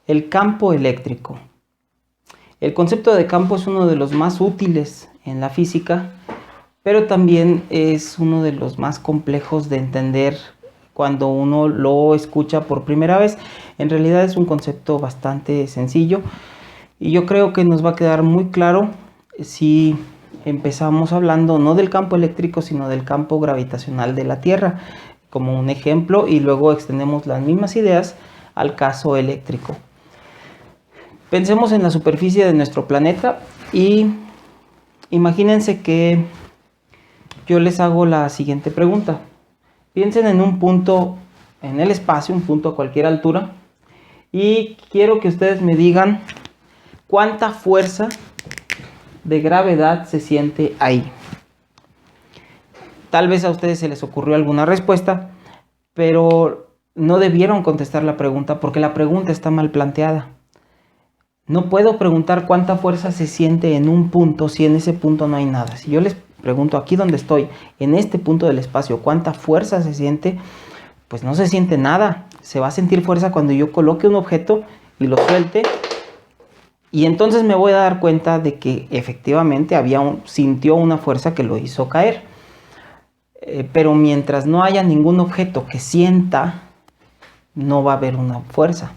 El campo eléctrico. El concepto de campo es uno de los más útiles en la física, pero también es uno de los más complejos de entender cuando uno lo escucha por primera vez. En realidad es un concepto bastante sencillo y yo creo que nos va a quedar muy claro si empezamos hablando no del campo eléctrico, sino del campo gravitacional de la Tierra como un ejemplo, y luego extendemos las mismas ideas al caso eléctrico. Pensemos en la superficie de nuestro planeta y imagínense que yo les hago la siguiente pregunta. Piensen en un punto en el espacio, un punto a cualquier altura, y quiero que ustedes me digan cuánta fuerza de gravedad se siente ahí. Tal vez a ustedes se les ocurrió alguna respuesta, pero no debieron contestar la pregunta porque la pregunta está mal planteada. No puedo preguntar cuánta fuerza se siente en un punto si en ese punto no hay nada. Si yo les pregunto aquí donde estoy, en este punto del espacio, cuánta fuerza se siente, pues no se siente nada. Se va a sentir fuerza cuando yo coloque un objeto y lo suelte, y entonces me voy a dar cuenta de que efectivamente sintió una fuerza que lo hizo caer. Pero mientras no haya ningún objeto que sienta, no va a haber una fuerza.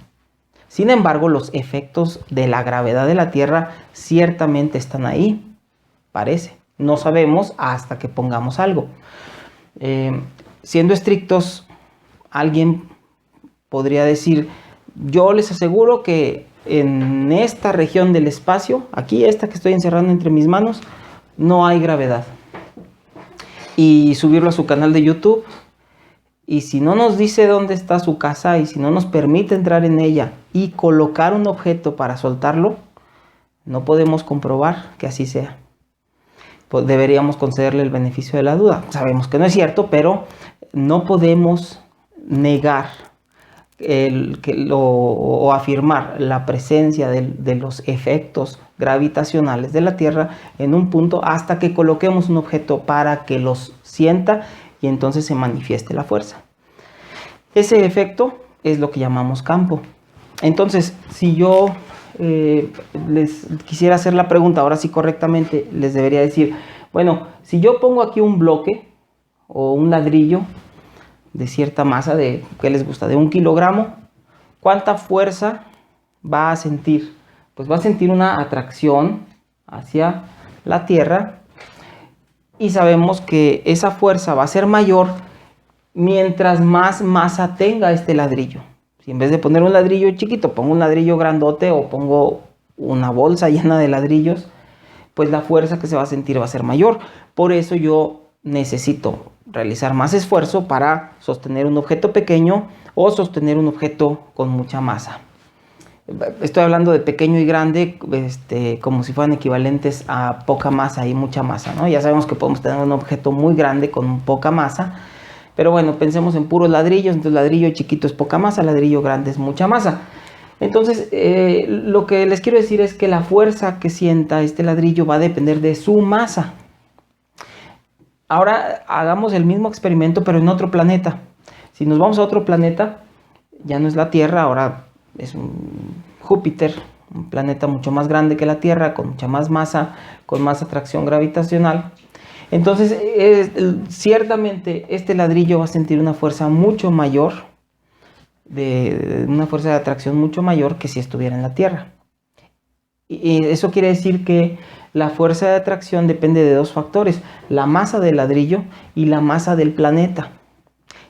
Sin embargo, los efectos de la gravedad de la Tierra ciertamente están ahí, parece. No sabemos hasta que pongamos algo. Siendo estrictos, alguien podría decir, yo les aseguro que en esta región del espacio, aquí esta que estoy encerrando entre mis manos, no hay gravedad. Y subirlo a su canal de YouTube. Y si no nos dice dónde está su casa y si no nos permite entrar en ella y colocar un objeto para soltarlo, no podemos comprobar que así sea. Pues deberíamos concederle el beneficio de la duda. Sabemos que no es cierto, pero no podemos negar o afirmar la presencia de los efectos gravitacionales de la Tierra en un punto hasta que coloquemos un objeto para que los sienta y entonces se manifieste la fuerza. Ese efecto es lo que llamamos campo. Entonces, si yo les quisiera hacer la pregunta, ahora sí correctamente, les debería decir, bueno, si yo pongo aquí un bloque o un ladrillo de cierta masa, ¿qué les gusta? De 1 kilogramo, ¿cuánta fuerza va a sentir? Pues va a sentir una atracción hacia la Tierra, y sabemos que esa fuerza va a ser mayor mientras más masa tenga este ladrillo. Si en vez de poner un ladrillo chiquito pongo un ladrillo grandote o pongo una bolsa llena de ladrillos, pues la fuerza que se va a sentir va a ser mayor. Por eso yo necesito realizar más esfuerzo para sostener un objeto pequeño o sostener un objeto con mucha masa. Estoy hablando de pequeño y grande, como si fueran equivalentes a poca masa y mucha masa, ¿no? Ya sabemos que podemos tener un objeto muy grande con poca masa, pero bueno, pensemos en puros ladrillos. Entonces ladrillo chiquito es poca masa, ladrillo grande es mucha masa. Entonces lo que les quiero decir es que la fuerza que sienta este ladrillo va a depender de su masa. Ahora hagamos el mismo experimento pero en otro planeta. Si nos vamos a otro planeta, ya no es la Tierra, ahora es Júpiter, un planeta mucho más grande que la Tierra, con mucha más masa, con más atracción gravitacional. Entonces, ciertamente este ladrillo va a sentir una fuerza mucho mayor, una fuerza de atracción mucho mayor que si estuviera en la Tierra. Y eso quiere decir que la fuerza de atracción depende de dos factores: la masa del ladrillo y la masa del planeta.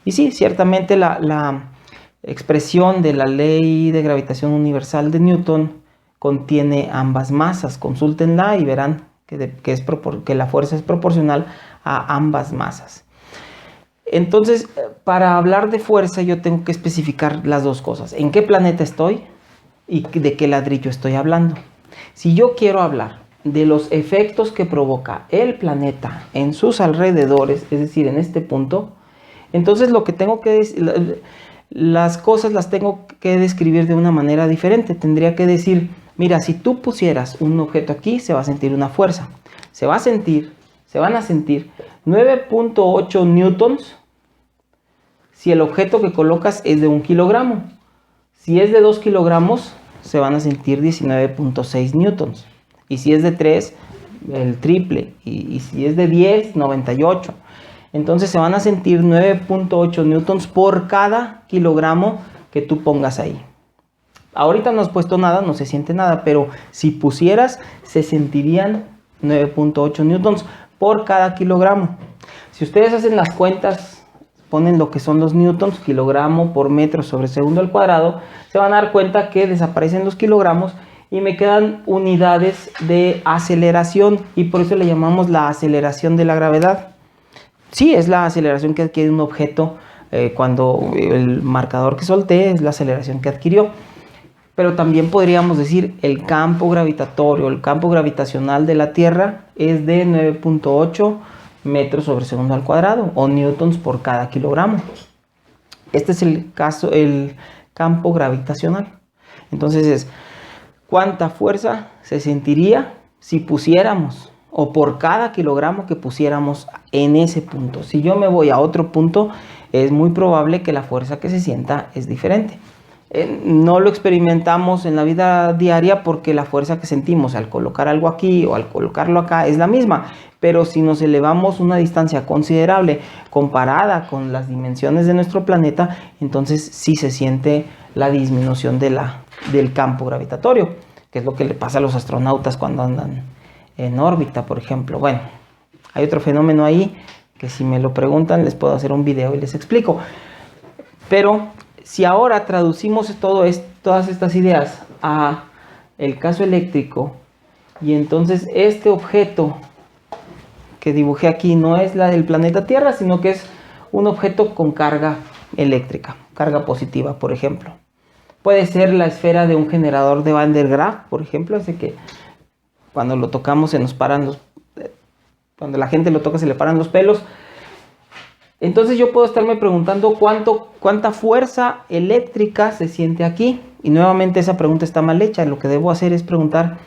Y sí, ciertamente la expresión de la ley de gravitación universal de Newton contiene ambas masas. Consúltenla y verán que la fuerza es proporcional a ambas masas. Entonces, para hablar de fuerza yo tengo que especificar las dos cosas: en qué planeta estoy y de qué ladrillo estoy hablando. Si yo quiero hablar de los efectos que provoca el planeta en sus alrededores, es decir, en este punto, entonces lo que tengo que decir, las cosas las tengo que describir de una manera diferente. Tendría que decir, mira, si tú pusieras un objeto aquí, se va a sentir una fuerza. Se van a sentir 9.8 newtons si el objeto que colocas es de 1 kilogramo. Si es de 2 kilogramos, se van a sentir 19.6 newtons. Y si es de 3, el triple. Y si es de 10, 98. Entonces se van a sentir 9.8 newtons por cada kilogramo que tú pongas ahí. Ahorita no has puesto nada, no se siente nada, pero si pusieras, se sentirían 9.8 newtons por cada kilogramo. Si ustedes hacen las cuentas, ponen lo que son los newtons, kilogramo por metro sobre segundo al cuadrado, se van a dar cuenta que desaparecen los kilogramos y me quedan unidades de aceleración, y por eso le llamamos la aceleración de la gravedad. Sí, es la aceleración que adquiere un objeto cuando el marcador que solté es la aceleración que adquirió. Pero también podríamos decir el campo gravitatorio, el campo gravitacional de la Tierra es de 9.8 metros sobre segundo al cuadrado o newtons por cada kilogramo. Este es el campo gravitacional. Entonces es cuánta fuerza se sentiría si pusiéramos, o por cada kilogramo que pusiéramos en ese punto. Si yo me voy a otro punto, es muy probable que la fuerza que se sienta es diferente. No lo experimentamos en la vida diaria porque la fuerza que sentimos al colocar algo aquí o al colocarlo acá es la misma, pero si nos elevamos una distancia considerable comparada con las dimensiones de nuestro planeta, entonces sí se siente la disminución del campo gravitatorio, que es lo que le pasa a los astronautas cuando andan en órbita, por ejemplo. Bueno, hay otro fenómeno ahí que si me lo preguntan les puedo hacer un video y les explico. Pero si ahora traducimos todas estas ideas a el caso eléctrico, y entonces este objeto que dibujé aquí no es la del planeta Tierra, sino que es un objeto con carga eléctrica, carga positiva, por ejemplo. Puede ser la esfera de un generador de Van der Graaf, por ejemplo, así que cuando lo tocamos cuando la gente lo toca se le paran los pelos. Entonces yo puedo estarme preguntando cuánta fuerza eléctrica se siente aquí. Y nuevamente esa pregunta está mal hecha. Lo que debo hacer es preguntar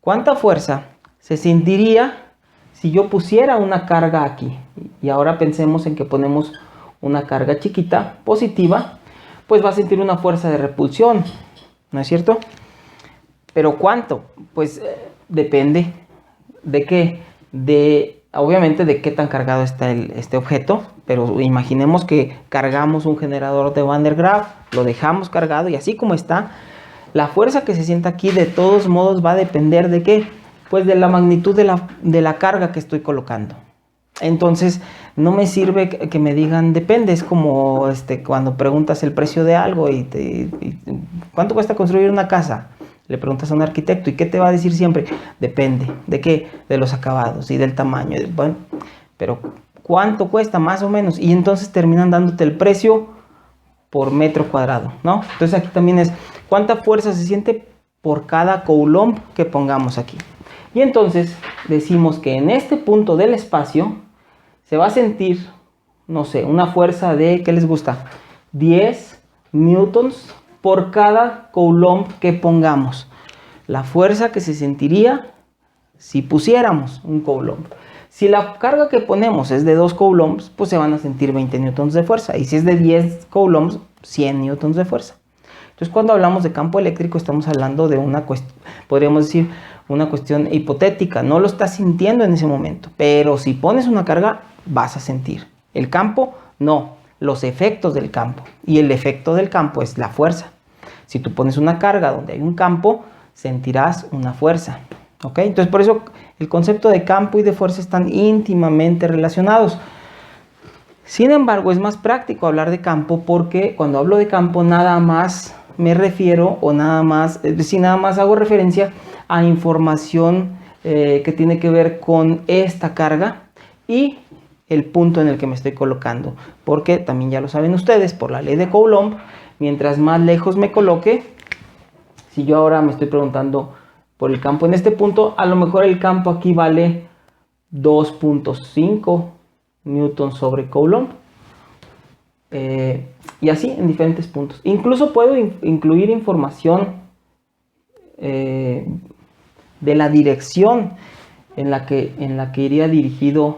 cuánta fuerza se sentiría si yo pusiera una carga aquí. Y ahora pensemos en que ponemos una carga chiquita, positiva, pues va a sentir una fuerza de repulsión, ¿no es cierto? ¿Pero cuánto? Pues depende de qué. Obviamente de qué tan cargado está este objeto, pero imaginemos que cargamos un generador de Van der Graaf, lo dejamos cargado y así como está, la fuerza que se sienta aquí de todos modos va a depender de qué, pues de la magnitud de la carga que estoy colocando. Entonces no me sirve que me digan depende, es como cuando preguntas el precio de algo y ¿cuánto cuesta construir una casa? Le preguntas a un arquitecto, ¿y qué te va a decir siempre? Depende. ¿De qué? De los acabados y del tamaño. Bueno, pero ¿cuánto cuesta más o menos? Y entonces terminan dándote el precio por metro cuadrado, ¿no? Entonces aquí también es cuánta fuerza se siente por cada coulomb que pongamos aquí. Y entonces decimos que en este punto del espacio se va a sentir, no sé, una fuerza de, ¿qué les gusta? 10 newtons por cada coulomb que pongamos. La fuerza que se sentiría si pusiéramos un coulomb. Si la carga que ponemos es de 2 coulombs, pues se van a sentir 20 newtons de fuerza. Y si es de 10 coulombs, 100 newtons de fuerza. Entonces cuando hablamos de campo eléctrico estamos hablando de una cuestión, podríamos decir, una cuestión hipotética. No lo estás sintiendo en ese momento. Pero si pones una carga, vas a sentir. El campo, no. Los efectos del campo. Y el efecto del campo es la fuerza. Si tú pones una carga donde hay un campo, sentirás una fuerza. ¿Ok? Entonces por eso el concepto de campo y de fuerza están íntimamente relacionados. Sin embargo, es más práctico hablar de campo porque cuando hablo de campo nada más me refiero o nada más hago referencia a información que tiene que ver con esta carga y el punto en el que me estoy colocando. Porque también ya lo saben ustedes, por la ley de Coulomb, mientras más lejos me coloque, si yo ahora me estoy preguntando por el campo en este punto, a lo mejor el campo aquí vale 2.5 newtons sobre Coulomb. Y así en diferentes puntos. Incluso puedo incluir información de la dirección en la que iría dirigida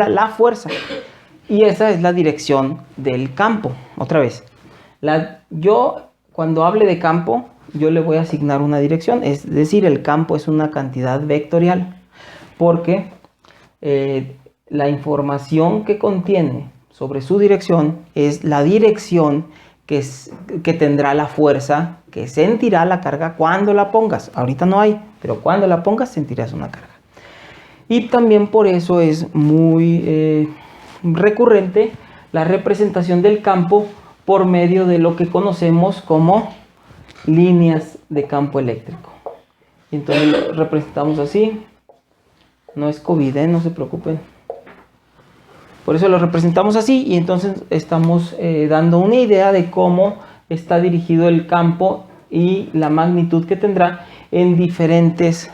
la fuerza. Y esa es la dirección del campo. Otra vez, cuando hable de campo, yo le voy a asignar una dirección, es decir, el campo es una cantidad vectorial, porque la información que contiene sobre su dirección es la dirección que tendrá la fuerza, que sentirá la carga cuando la pongas. Ahorita no hay, pero cuando la pongas sentirás una carga. Y también por eso es muy recurrente la representación del campo por medio de lo que conocemos como líneas de campo eléctrico. Y entonces lo representamos así. No es COVID, no se preocupen. Por eso lo representamos así y entonces estamos dando una idea de cómo está dirigido el campo y la magnitud que tendrá en diferentes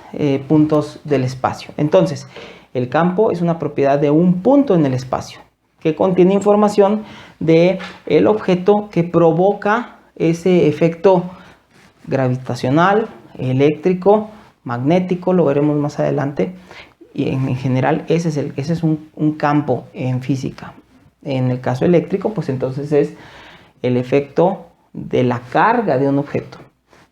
puntos del espacio. Entonces, el campo es una propiedad de un punto en el espacio que contiene información del objeto que provoca ese efecto gravitacional, eléctrico, magnético, lo veremos más adelante. Y en general ese es un campo en física. En el caso eléctrico, pues entonces es el efecto de la carga de un objeto,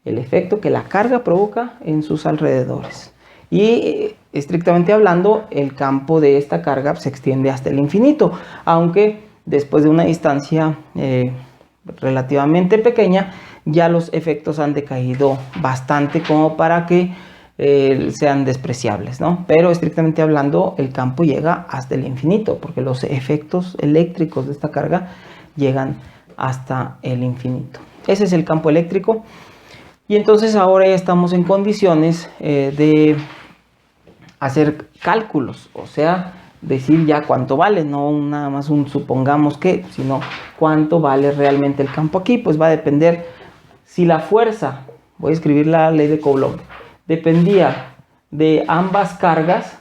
el efecto que la carga provoca en sus alrededores. Y estrictamente hablando, el campo de esta carga se extiende hasta el infinito, aunque después de una distancia relativamente pequeña, ya los efectos han decaído bastante como para que sean despreciables, ¿no? Pero estrictamente hablando, el campo llega hasta el infinito, porque los efectos eléctricos de esta carga llegan hasta el infinito. Ese es el campo eléctrico. Y entonces ahora ya estamos en condiciones de hacer cálculos, o sea, decir ya cuánto vale, no nada más un supongamos que, sino cuánto vale realmente el campo aquí. Pues va a depender si la fuerza, voy a escribir la ley de Coulomb, dependía de ambas cargas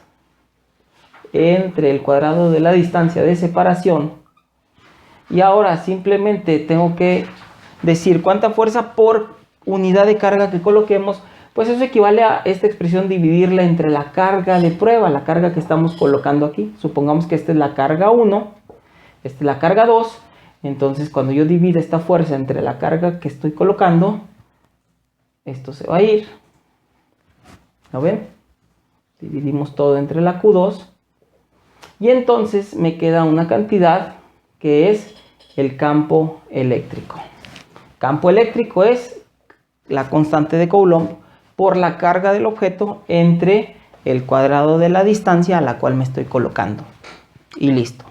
entre el cuadrado de la distancia de separación. Y ahora simplemente tengo que decir cuánta fuerza por unidad de carga que coloquemos. Pues eso equivale a esta expresión dividirla entre la carga de prueba, la carga que estamos colocando aquí. Supongamos que esta es la carga 1, esta es la carga 2. Entonces cuando yo divido esta fuerza entre la carga que estoy colocando, esto se va a ir. ¿Lo ven? Dividimos todo entre la Q2. Y entonces me queda una cantidad que es el campo eléctrico. Campo eléctrico es la constante de Coulomb por la carga del objeto entre el cuadrado de la distancia a la cual me estoy colocando. Y listo.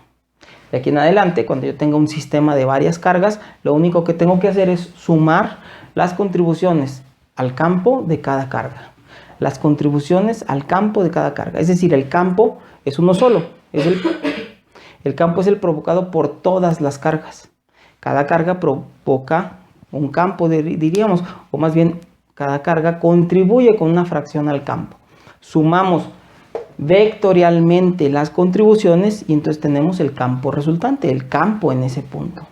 De aquí en adelante, cuando yo tenga un sistema de varias cargas, lo único que tengo que hacer es sumar las contribuciones al campo de cada carga. Las contribuciones al campo de cada carga. Es decir, el campo es uno solo. El campo es el provocado por todas las cargas. Cada carga provoca un campo, diríamos, o más bien cada carga contribuye con una fracción al campo. Sumamos vectorialmente las contribuciones y entonces tenemos el campo resultante, el campo en ese punto.